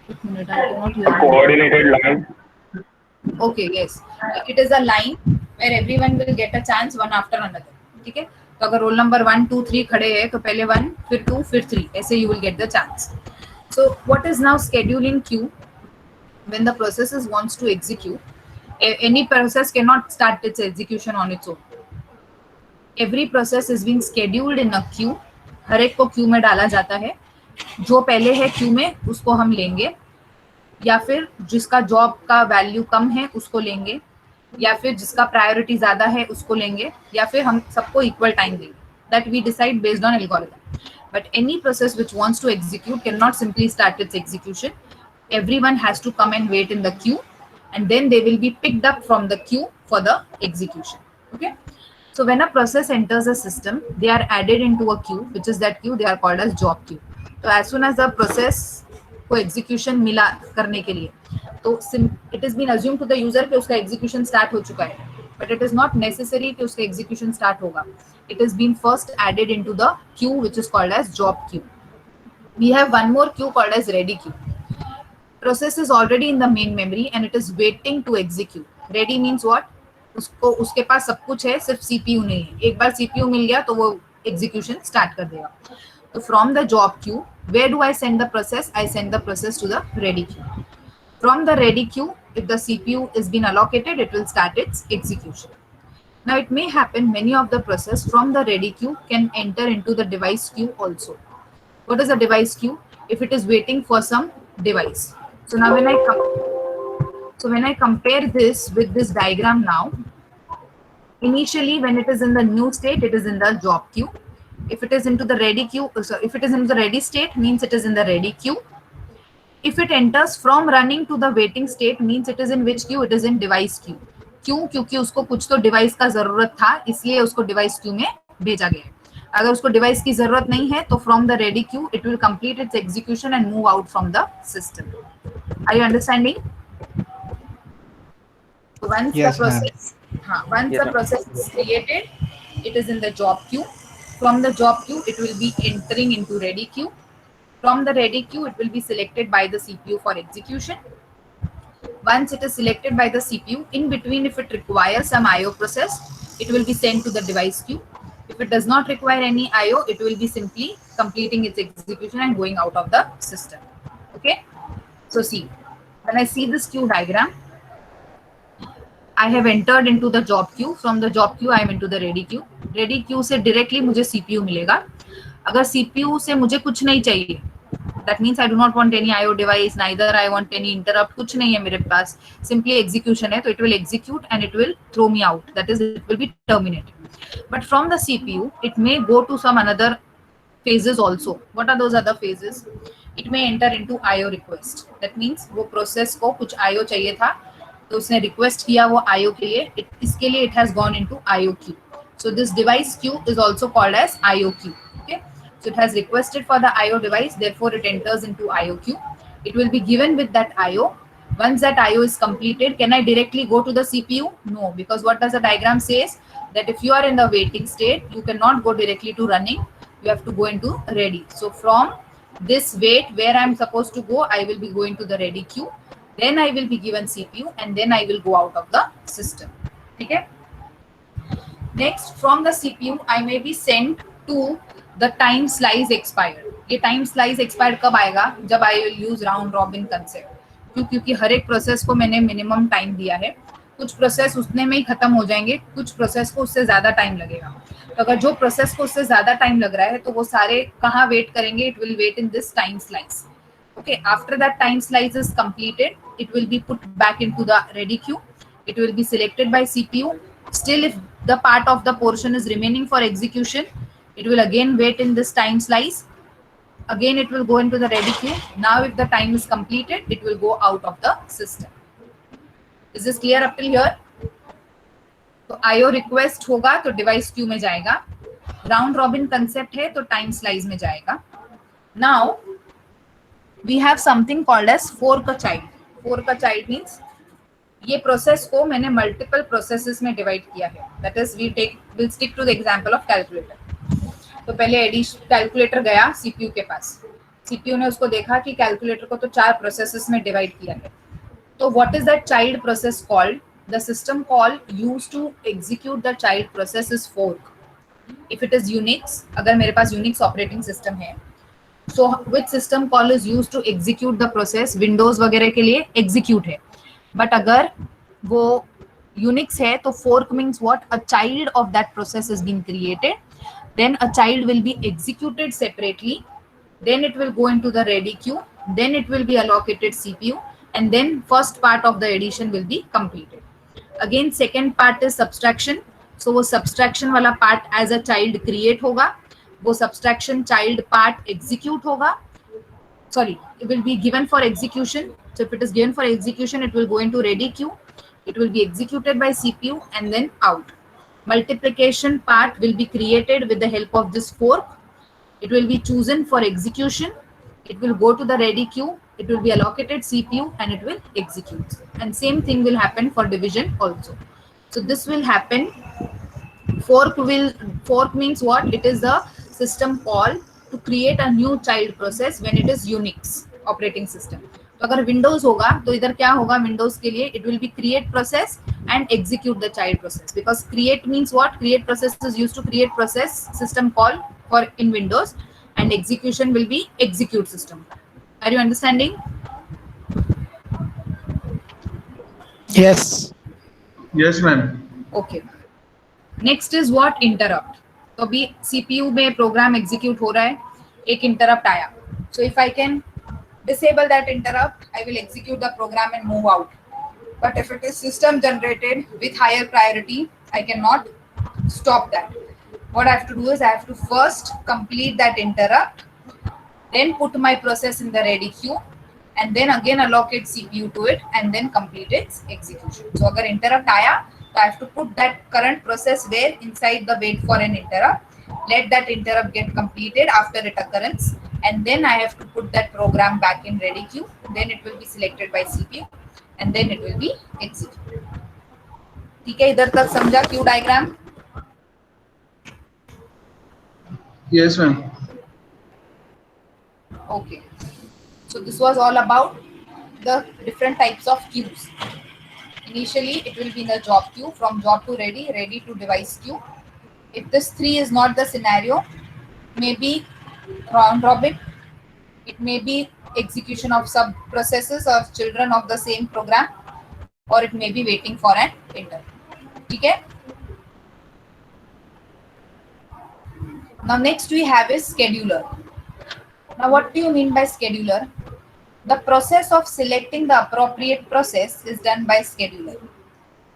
A: एक minute, I cannot hear you.
C: Coordinated line.
A: Okay, yes. It is a line where everyone will get a chance one after another. ठीक है? तो अगर रोल नंबर 1, 2, 3 खड़े हैं तो पहले 1, फिर 2, फिर 3, ऐसे you will get the chance. So what is now scheduling queue? When the process wants to execute, any process cannot start its execution on its own. Every process is being scheduled in a queue. हर एक को Q में डाला जाता है. जो पहले है Q में उसको हम लेंगे, या फिर जिसका जॉब का वैल्यू कम है उसको लेंगे, या फिर जिसका प्रायोरिटी ज्यादा है उसको लेंगे, या फिर हम सबको इक्वल टाइम देंगे. That we decide based on algorithm. But any process which wants to execute cannot simply start its execution. Everyone has to come and wait in the queue, and then they will be picked up from the queue for the execution. Okay. So when a process enters a system, they are added into a queue, which is that queue they are called as job queue. So as soon as the process को execution मिला करने के लिए, तो it has been assumed to the user कि उसका execution start हो चुका है, but it is not necessary कि उसका execution start होगा. It has been first added into the queue, which is called as job queue. We have one more queue called as ready queue. Process is already in the main memory and it is waiting to execute. Ready means what? उसको उसके पास सब कुछ है, सिर्फ CPU नहीं है. एक बार CPU मिल गया तो वो execution start कर देगा. So from the job queue, where do I send the process? I send the process to the ready queue. From the ready queue, if the CPU is been allocated, it will start its execution. Now it may happen many of the process from the ready queue can enter into the device queue also. What is a device queue? If it is waiting for some device. So now when I compare this with this diagram now, initially when it is in the new state, it is in the job queue. If it is into the ready queue, so if it is into the ready state, means it is in the ready queue. If it enters from running to the waiting state, means it is in which queue? It is in device queue. क्यों? क्योंकि उसको कुछ तो device का जरूरत था, इसलिए उसको डिवाइस क्यू में भेजा गया. अगर उसको डिवाइस की जरूरत नहीं है तो from the ready queue it will complete its execution and move out from the system. Are you understanding? Once
E: Yes,
A: the process, the process is created, it is in the job queue. From the job queue, it will be entering into ready queue. From the ready queue, it will be selected by the CPU for execution. Once it is selected by the CPU, in between, if it requires some IO process, it will be sent to the device queue. If it does not require any IO, it will be simply completing its execution and going out of the system. Okay. So see, when I see this queue diagram, I have entered into the job queue. From the job queue, I am into the ready queue. Ready queue से directly मुझे CPU मिलेगा. अगर CPU से मुझे कुछ नहीं चाहिए, that means I do not want any IO device, neither I want any interrupt, कुछ नहीं है मेरे पास, simply execution है, तो it will execute and it will throw me out. That is, it will be terminated. But from the CPU, it may go to some another phases also. What are those other phases? It may enter into IO request. That means वो process को कुछ IO चाहिए था, तो उसने request किया वो IO के लिए, इसके लिए it has gone into IO queue. So this device queue is also called as IO queue. Okay. So it has requested for the IO device, therefore it enters into IO queue. It will be given with that IO. Once that IO is completed, can I directly go to the CPU? No, because what does the diagram says? That if you are in the waiting state, you cannot go directly to running. You have to go into ready. So from this wait where I am supposed to go, I will be going to the ready queue. Then I will be given CPU and then I will go out of the system. Okay. Next, from the CPU, I may be sent to the time slice expired. ये time slice expired कब आएगा? जब I will use round robin concept. क्योंकि हर एक process को मैंने minimum time दिया है. कुछ प्रोसेस उतने में ही खत्म हो जाएंगे, कुछ प्रोसेस को उससे ज्यादा टाइम लगेगा. तो अगर जो प्रोसेस को उससे ज्यादा टाइम लग रहा है तो वो सारे कहाँ वेट करेंगे? It will wait in this time slice. Okay, after that time slice is completed, it will be put back into the ready queue. It will be selected by CPU. Still, if the part of the portion is remaining for execution, it will again wait in this time slice. again it will go into the ready queue. Now if the time is completed, it will go out of the system. Is this clear up till here? तो IO request होगा तो device queue में जाएगा, round robin concept है तो time slice में जाएगा. Now we have something called as fork a child. Fork a child means ये प्रोसेस को मैंने मल्टीपल प्रोसेसेस में डिवाइड किया है. That is will stick to the example of calculator. तो पहले एडिशन कैलकुलेटर गया सीपीयू के पास. सीपीयू ने उसको देखा कि कैलकुलेटर को तो 4 प्रोसेसेस में डिवाइड किया है. तो what is that child process called? The system call used to execute the child process is fork. If it is Unix, अगर मेरे पास यूनिक्स ऑपरेटिंग सिस्टम है, so which system call is used to execute the process? Windows वगैरह के लिए execute है. But अगर वो यूनिक्स है तो fork means what? A child of that process is being created, then a child will be executed separately, then it will go into the ready queue, then it will be allocated CPU, and then first part of the addition will be completed. Again second part is subtraction. So वो subtraction वाला part as a child create होगा, वो subtraction child part execute होगा, sorry, it will be given for execution. So if it is given for execution, it will go into ready queue, it will be executed by CPU and then out. Multiplication part will be created with the help of this fork. It will be chosen for execution, it will go to the ready queue, it will be allocated CPU and it will execute. And same thing will happen for division also. So this will happen. Fork means what? It is the system call to create a new child process when it is Unix operating system. तो अगर Windows होगा तो इधर क्या होगा? Windows के लिए it will be create process and execute the child process, because create means what? Create process is used to create process system call for in Windows, and execution will be execute system. Are you understanding?
E: Yes.
D: Yes, ma'am.
A: Okay. Next is what? Interrupt. तो अभी CPU में program execute हो रहा है, एक interrupt आया. So if I can disable that interrupt, I will execute the program and move out. But if it is system generated with higher priority, I cannot stop that. What I have to do is I have to first complete that interrupt, then put my process in the ready queue, and then again allocate CPU to it and then complete its execution. So agar interrupt aaya, so I have to put that current process where inside the wait for an interrupt, let that interrupt get completed after its occurrence, and then I have to put that program back in ready queue, then it will be selected by CPU and then it will be executed. ठीक है, इधर तक समझा Q diagram?
D: Yes, ma'am.
A: Okay, so this was all about the different types of queues. Initially it will be in the job queue, from job to ready, ready to device queue. If this 3 is not the scenario, maybe round robin, it may be execution of sub processes or children of the same program, or it may be waiting for an interrupt. ठीक है? Now next we have is scheduler. Now what do you mean by scheduler? The process of selecting the appropriate process is done by scheduler.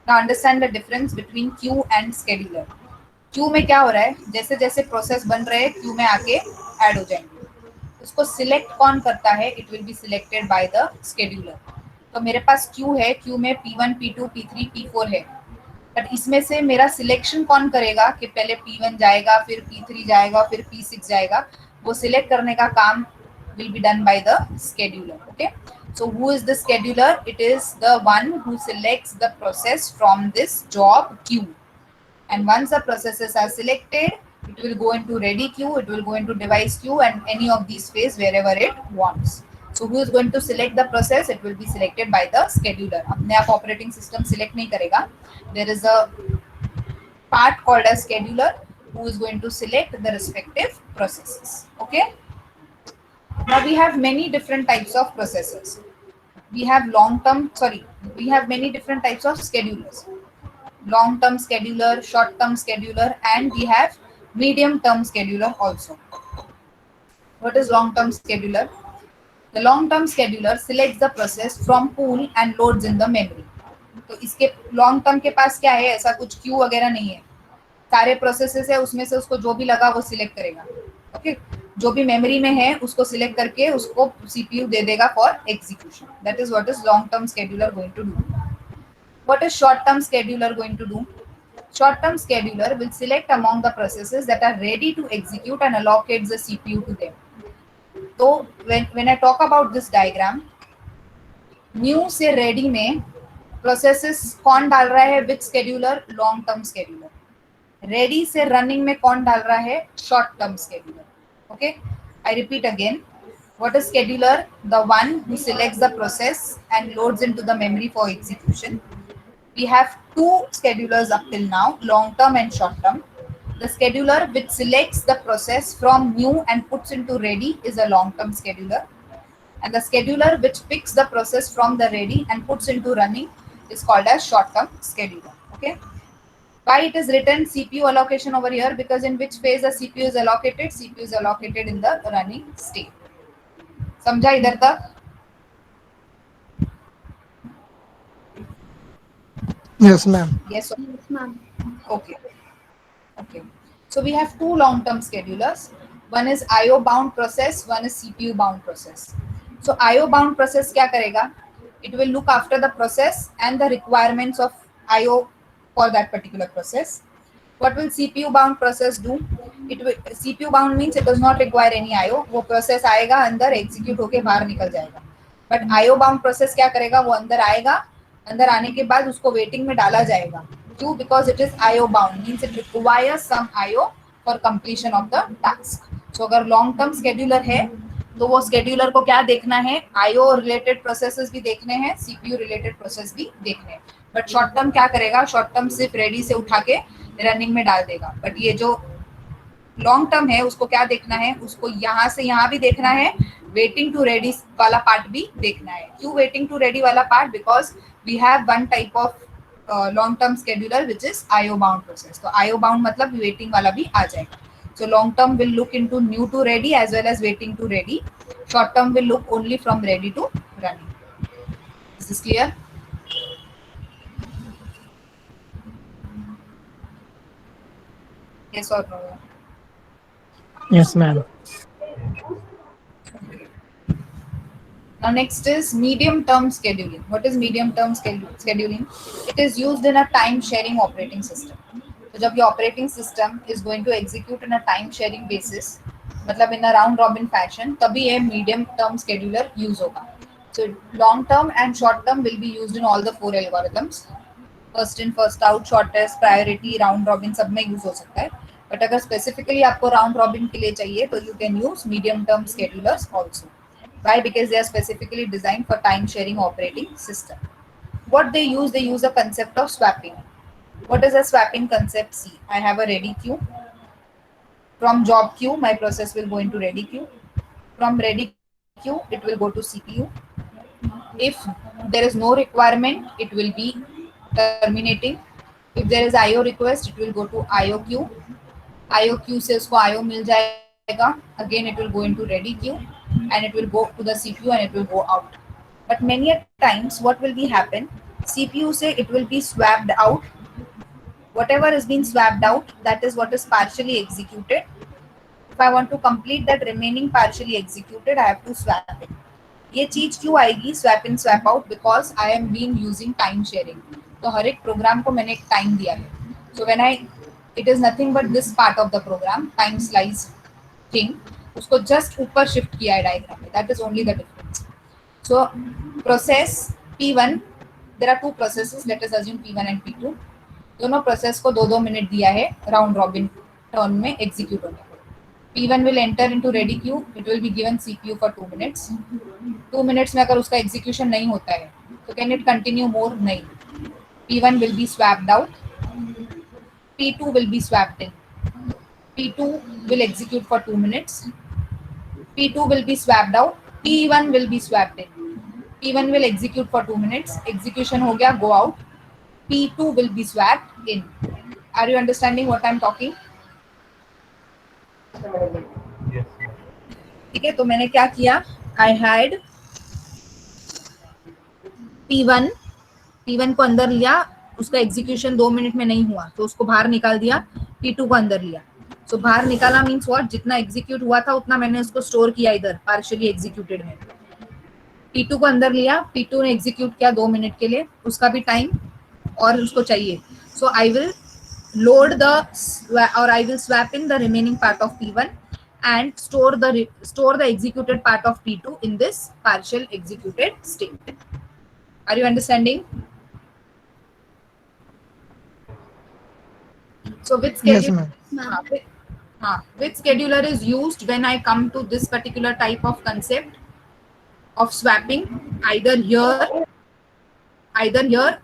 A: Now understand the difference between queue and scheduler. Queue में क्या हो रहा है? जैसे जैसे process बन रहे हैं queue में आके ऐड हो जाएंगे. उसको सिलेक्ट कौन करता है? It will be selected by the scheduler. तो मेरे पास queue है, queue में P1, P2, P3, P4 है. बट इसमें से मेरा सिलेक्शन कौन करेगा कि पहले P1 जाएगा, फिर P3 जाएगा, फिर P6 जाएगा? वो सिलेक्ट करने का काम will be done by the scheduler. Okay, so who is the scheduler? It is the one who selects the process from this job queue, and once the processes are selected, it will go into ready queue, it will go into device queue, and any of these phase wherever it wants. So who is going to select the process? It will be selected by the scheduler. अपने आप operating system select नहीं करेगा. There is a part called as scheduler who is going to select the respective processes. Okay. Now we have many different types of processors. We have we have many different types of schedulers. Long-term scheduler, short-term scheduler, and we have medium-term scheduler also. What is long-term scheduler? The long-term scheduler selects the process from pool and loads in the memory. तो इसके long-term के पास क्या है? ऐसा कुछ queue वगैरह नहीं है. सारे processes है, उसमें से उसको जो भी लगा वो select करेगा. Okay. जो भी मेमोरी में है उसको सिलेक्ट करके उसको सीपीयू दे देगा for execution. That is what is long term scheduler going to do. What is short term scheduler going to do? Short term scheduler will select among the processes that are ready to execute and allocate the CPU to them. So when I talk about this diagram, new से ready में processes कौन डाल रहा है which scheduler? long term scheduler. ready से running में कौन डाल रहा है? short term scheduler. Okay, I repeat again. What is scheduler? The one who selects the process and loads into the memory for execution. We have two schedulers up till now, long term and short term. The scheduler which selects the process from new and puts into ready is a long term scheduler, and the scheduler which picks the process from the ready and puts into running is called as short term scheduler. Okay, why it is written CPU allocation over here? Because in which phase the CPU is allocated? CPU is allocated in the running state. समझा इधर तक?
E: Yes, ma'am.
A: Yes or no? Okay. Okay. So we have two long-term schedulers. One is IO bound process, one is CPU bound process. So IO bound process क्या करेगा? It will look after the process and the requirements of IO for that particular process. What will CPU bound process do? It will, CPU bound means it does not require any IO. वो process आएगा अंदर execute होके बाहर निकल जाएगा. But IO bound process क्या करेगा? वो अंदर आएगा, अंदर आने के बाद उसको वेटिंग में डाला जाएगा. क्यों? Because it is IO bound, means it requires some IO for completion of the task. So अगर लॉन्ग टर्म स्केड्यूलर है तो वो स्केड्यूलर को क्या देखना है? IO रिलेटेड प्रोसेसेस भी देखने हैं, CPU रिलेटेड प्रोसेस भी देखने हैं. बट शॉर्ट टर्म क्या करेगा? शॉर्ट टर्म सिर्फ रेडी से उठा के रनिंग में डाल देगा. बट ये जो लॉन्ग टर्म है उसको क्या देखना है? उसको यहाँ से यहाँ भी देखना है, वेटिंग टू रेडी वाला पार्ट भी देखना है. क्यों वेटिंग टू रेडी वाला part? Because we have one type of long term scheduler which is IO bound process. तो IO bound मतलब waiting वाला भी आ जाएगा. So long term will look into new to ready as well as waiting to ready. Short term will look only from ready to running. Is this clear? Yes or no?
E: Yes, ma'am.
A: Now next is medium term scheduling. What is medium term scheduling? It is used in a time sharing operating system. तो जब ये operating system is going to execute in a time sharing basis, मतलब in a round robin fashion, तभी ये medium term scheduler use होगा. So long term and short term will be used in all the four algorithms. First in first out, shortest, priority, round robin सब में use हो सकता है. But अगर specifically आपको round robin के लिए चाहिए तो you can use medium term schedulers also. Why? Because they are specifically designed for time sharing operating system. What they use a concept of swapping. What is a swapping concept? See, I have a ready queue. From job queue, my process will go into ready queue. From ready queue, it will go to CPU. If there is no requirement, it will be terminating. If there is IO request, it will go to IO queue. IO queue से उसको IO मिल जाएगा. Again, it will go into ready queue. And it will go to the CPU and it will go out. But many a times what will be happen? CPU say it will be swapped out. Whatever is being swapped out, that is what is partially executed. If I want to complete that remaining partially executed, I have to swap it. ये चीज क्यों आएगी? Swap in, swap out, because I am being using time sharing. तो हर एक programme को मैंने एक time दिया है. So when it is nothing but this part of the program, time slice thing. उसको जस्ट ऊपर शिफ्ट किया है डायग्राम में. That is only the difference. So process P1, there are two processes, let us assume P1 and P2. दोनों process को 2-2 minute दिया है round robin turn में एग्जीक्यूट होने को. P1 will enter into ready queue. It will be given CPU for 2 minutes. 2 minutes में अगर उसका एग्जीक्यूशन नहीं होता है तो कैन इट कंटिन्यू मोर? नहीं. P1 will be swapped out. P2 will be swapped in. P2 will execute for 2 minutes. P2 will be swapped out. P1 will be swapped in. P1 will execute for 2 minutes. Execution हो गया, go out. P2 will be swapped in. Are you understanding what I'm talking? ठीक है, तो मैंने क्या किया? I had P1 को अंदर लिया, उसका एग्जीक्यूशन 2 मिनट में नहीं हुआ तो उसको बाहर निकाल दिया. P2 को अंदर लिया. सो बाहर निकाला मीन्स व्हाट, जितना एग्जीक्यूट हुआ था उतना मैंने उसको स्टोर किया इधर पार्शियली एग्जीक्यूटेड में. P2 को अंदर लिया, P2 ने एग्जीक्यूट किया 2 मिनट के लिए, उसका भी टाइम और उसको चाहिए. So I will load the or I will swap in the remaining part of P1 and store the executed part of P2 in this partial executed state. Are you understanding? So which
E: Yes,
A: scheduler,
E: ma'am.
A: which scheduler is used when I come to this particular type of concept of swapping, either here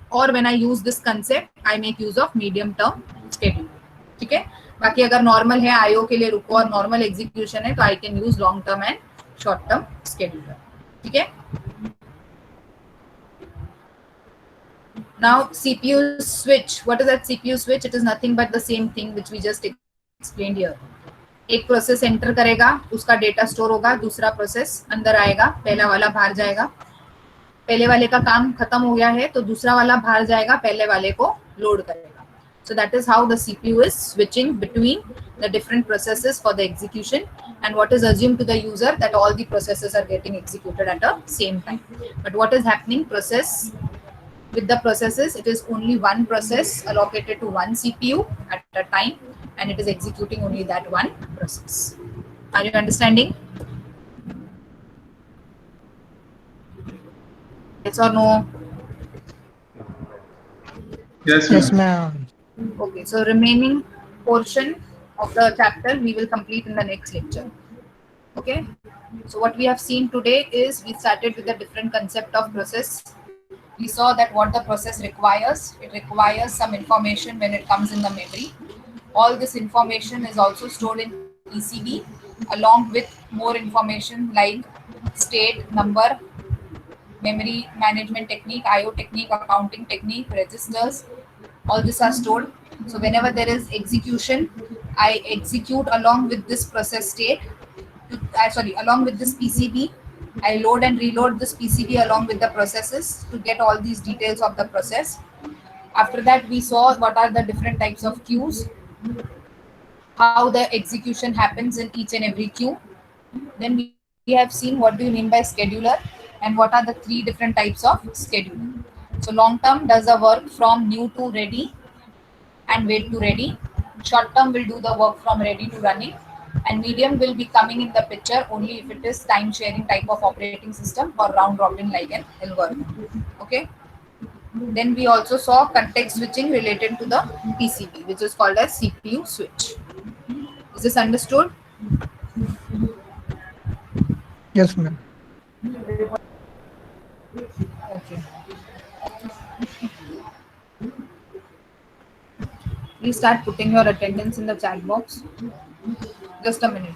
A: or when I use this concept I make use of medium term scheduler. ठीक है. बाकी अगर normal है IO के लिए रुको और normal execution है तो I can use long term and short term scheduler. ठीक है. Now CPU switch. What is that CPU switch? It is nothing but the same thing which we just explained here. एक process enter करेगा, उसका data store होगा, दूसरा process अंदर आएगा, पहला वाला बाहर जाएगा. पहले वाले का काम खत्म हो गया है तो दूसरा वाला बाहर जाएगा, पहले वाले को लोड करेगा. So that is how the CPU is switching between the different processes for the execution, and what is assumed to the user that all the processes are getting executed at the same time. But what is happening with the processes, it is only one process allocated to one CPU at a time, and it is executing only that one process. Are you understanding? Yes or no?
D: Yes,
E: Yes,
D: ma'am.
E: ma'am.
A: Okay, so remaining portion of the chapter we will complete in the next lecture. Okay, so what we have seen today is we started with the different concept of process. We saw that what the process requires. It requires some information when it comes in the memory. All this information is also stored in PCB along with more information like state, number, memory management technique, IO technique, accounting technique, registers. All this are stored. So whenever there is execution, I execute along with this process state. Along with this PCB, I load and reload this PCB along with the processes to get all these details of the process. After that, we saw what are the different types of queues, how the execution happens in each and every queue. Then we have seen what do you mean by scheduler and what are the 3 different types of scheduler. So long term does the work from new to ready and wait to ready. Short term will do the work from ready to running, and medium will be coming in the picture only if it is time sharing type of operating system or round robin like an algorithm. Okay. Then we also saw context switching related to the PCB, which is called as CPU switch. Is this understood?
E: Yes, ma'am.
A: Okay. Please start putting your attendance in the chat box. Just a minute.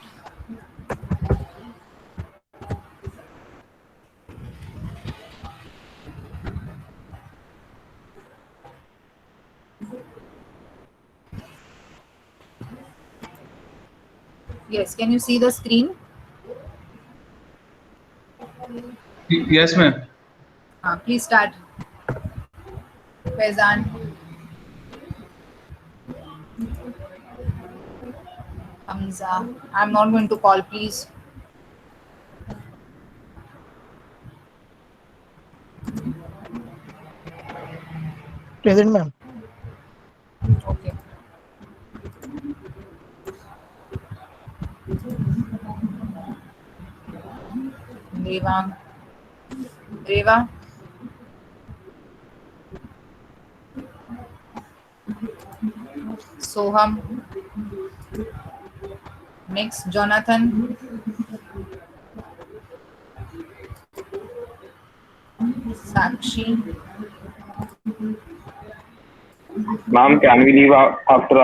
A: Yes, can you see the screen?
D: Yes, ma'am.
A: Please start. Faizan. Hamza. I'm not going to call, please.
E: Present, ma'am.
A: Okay. Reva. Soham. Next, Jonathan. Sakshi.
C: Ma'am, can we leave after